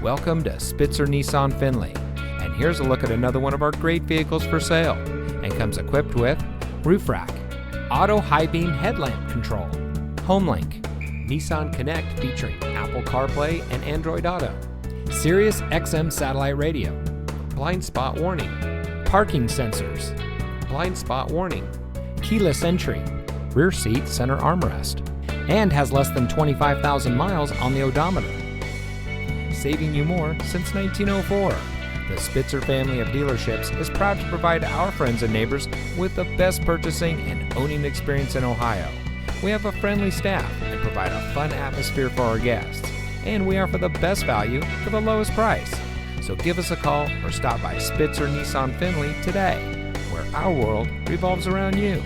Welcome to Spitzer Nissan Findlay, and here's a look at another one of our great vehicles for sale, and comes equipped with roof rack, auto high beam headlamp control, HomeLink, Nissan Connect featuring Apple CarPlay and Android Auto, Sirius XM satellite radio, blind spot warning, parking sensors, blind spot warning, keyless entry, rear seat center armrest, and has less than 25,000 miles on the odometer. Saving you more since 1904. The Spitzer family of dealerships is proud to provide our friends and neighbors with the best purchasing and owning experience in Ohio. We have a friendly staff and provide a fun atmosphere for our guests. And we offer the best value for the lowest price. So give us a call or stop by Spitzer Nissan Findlay today, where our world revolves around you.